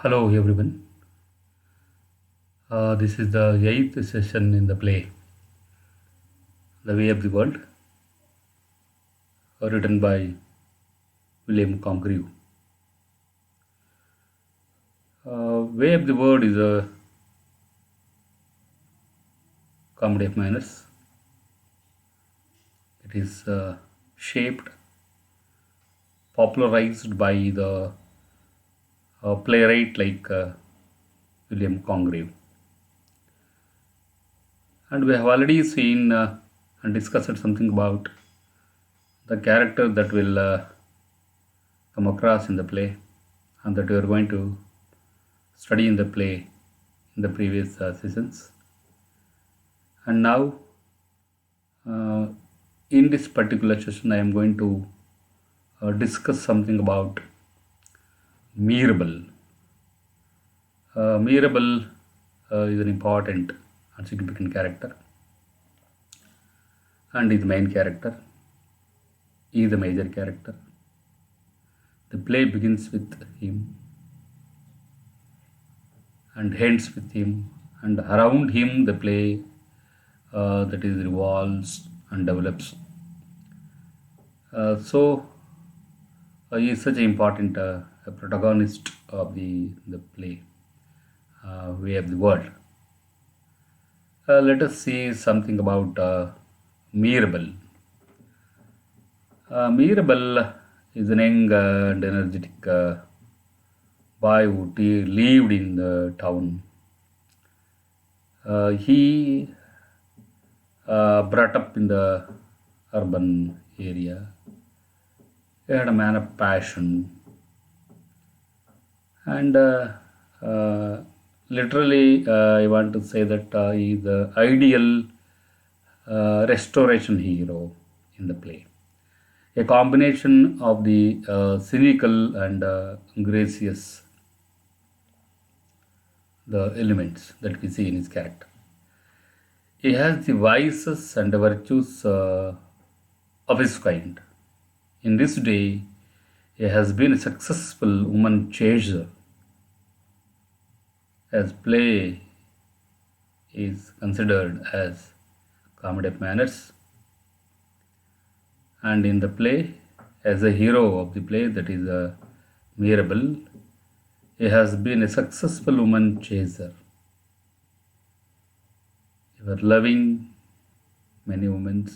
Hello everyone. This is the eighth session in the play, The Way of the World, written by William Congreve. Way of the World is a comedy of manners. It is shaped, popularized by the playwright like William Congreve. And we have already seen and discussed something about the character that will come across in the play and that we are going to study in the play in the previous sessions. And now, uh, in this particular session, I am going to discuss something about Mirabel. Mirabel is an important and significant character, and is the main character. He is the major character. The play begins with him and ends with him, and around him the play that is revolves and develops. He is such an important protagonist of the play, Way of the World. Let us see something about Mirabel. Mirabel is an young and energetic boy who lived in the town. He brought up in the urban area. He had a man of passion, and literally, I want to say that he is the ideal restoration hero in the play. A combination of the cynical and gracious the elements that we see in his character. He has the vices and the virtues of his kind. In this day, he has been a successful woman chaser, as play is considered as comedy of manners. And in the play, as a hero of the play, that is a Mirabel, he has been a successful woman chaser. He was loving many women,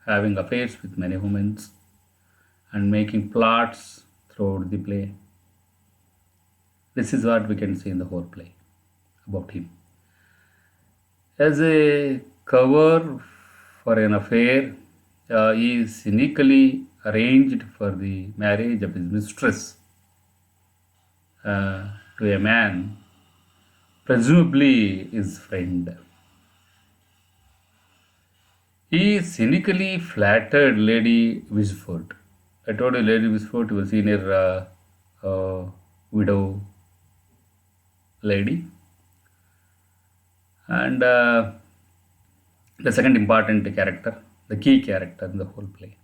having affairs with many women, and making plots throughout the play. This is what we can see in the whole play about him. As a cover for an affair, he is cynically arranged for the marriage of his mistress to a man, presumably his friend. He cynically flattered Lady Wishford. I told you Lady Wishford was a senior widow lady. And the second important character, the key character in the whole play.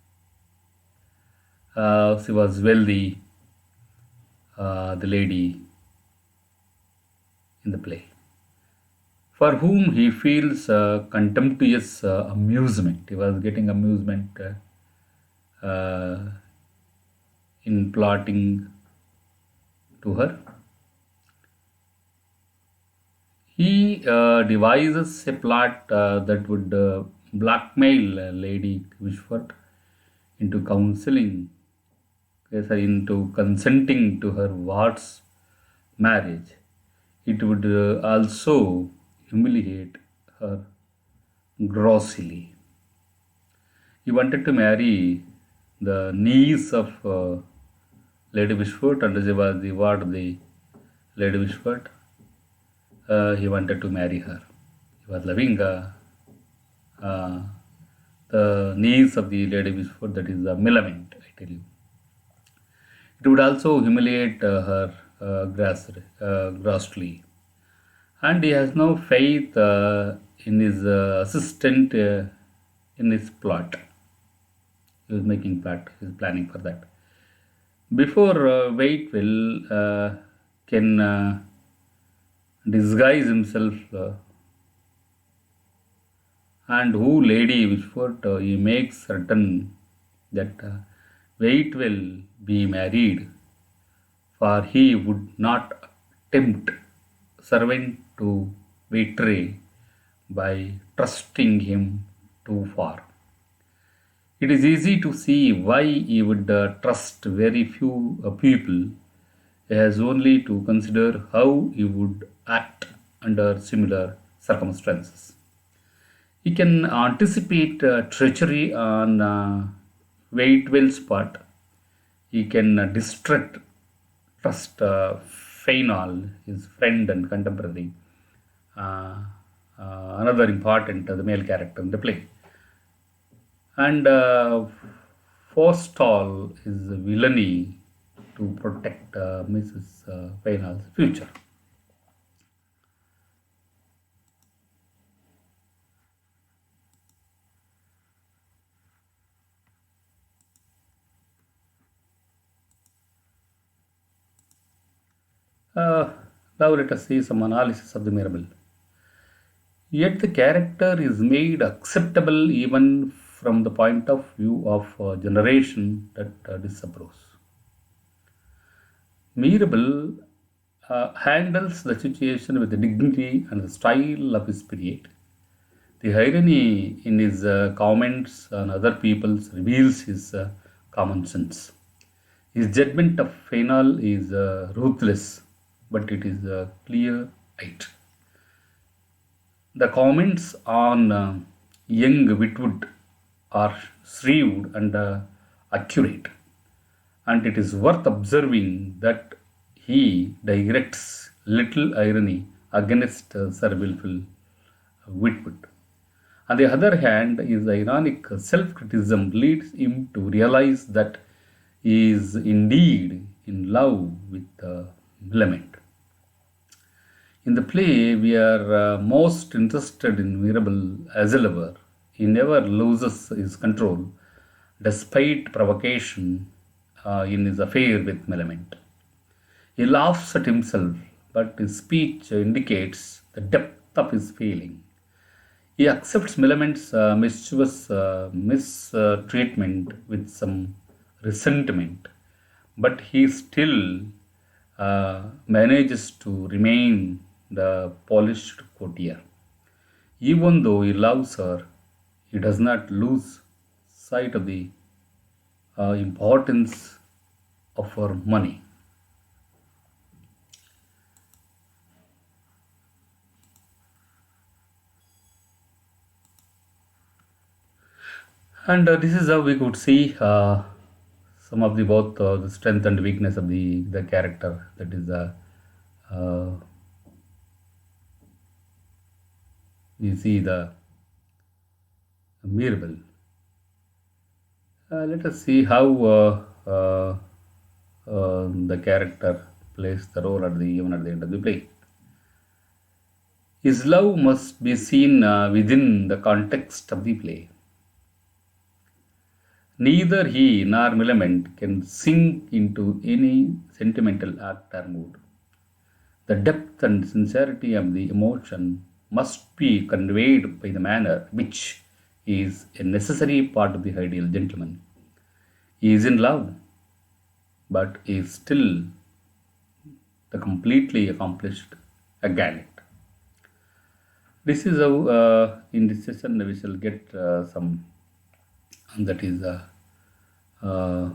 She was wealthy, the lady in the play, for whom he feels contemptuous amusement. He was getting amusement in plotting to her. He devises a plot that would blackmail Lady Wishford into counseling, into consenting to her ward's marriage. It would also humiliate her grossly. He wanted to marry the niece of Lady Wishford, and she was the ward of the Lady Wishford. He wanted to marry her. He was loving uh, the niece of the Lady Wishford, that is the Milament, I tell you. It would also humiliate her grossly. And he has no faith in his assistant in his plot. He was making plot, he was planning for that. Before Waiteville, can disguise himself, and who Lady Wishfort, he makes certain that Wait will be married, for he would not tempt servant to betray by trusting him too far. It is easy to see why he would trust very few people. He has only to consider how he would act under similar circumstances. He can anticipate treachery on Waitwell's part. He can trust Fainall, his friend and contemporary, uh, another important the male character in the play. And forestall his villainy to protect Mrs. Fainall's future. Uh, Now let us see some analysis of the Mirabelle. Yet the character is made acceptable even from the point of view of a generation that disapproves. Mirabelle handles the situation with the dignity and the style of his period. The irony in his comments on other people's reveals his common sense. His judgment of Fainall is ruthless, but it is clear eyed. The comments on young Whitwood are shrewd and accurate, and it is worth observing that he directs little irony against Sir Wilful Whitwood. On the other hand, his ironic self criticism leads him to realize that he is indeed in love with Millamant. In the play, we are most interested in Mirabell as a lover. He never loses his control despite provocation in his affair with Millamant. He laughs at himself, but his speech indicates the depth of his feeling. He accepts Millamant's mischievous mistreatment with some resentment, but he still manages to remain the polished courtier. Even though he loves her, he does not lose sight of the importance of her money. And this is how we could see some of the both the strength and weakness of the character. That is, uh, we see the Mirabell. Let us see how the character plays the role at the even at the end of the play. His love must be seen within the context of the play. Neither he nor Millamant can sink into any sentimental act or mood. The depth and sincerity of the emotion must be conveyed by the manner which is a necessary part of the ideal gentleman. He is in love, but is still the completely accomplished a gallant. This is how in this session we shall get some that is uh,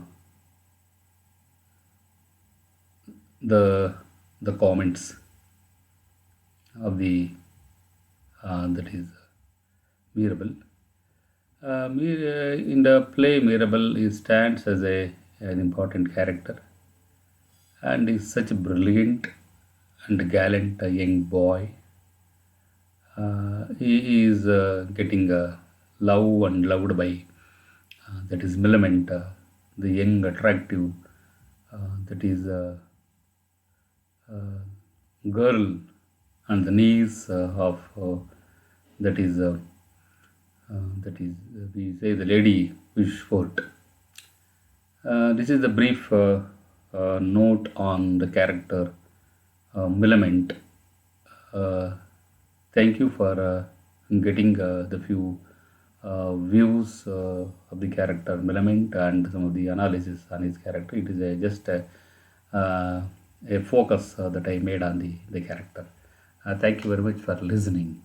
the the comments of the that is Mirabell. In the play, Mirabell he stands as an important character and is such a brilliant and gallant young boy. He is getting love and loved by that is Millamant, the young, attractive, that is girl and the niece of that is we say the lady Wishfort. This is the brief note on the character Milament. Uh, Thank you for getting the few views of the character Milament and some of the analysis on his character. It is just a focus that I made on the character. Thank you very much for listening.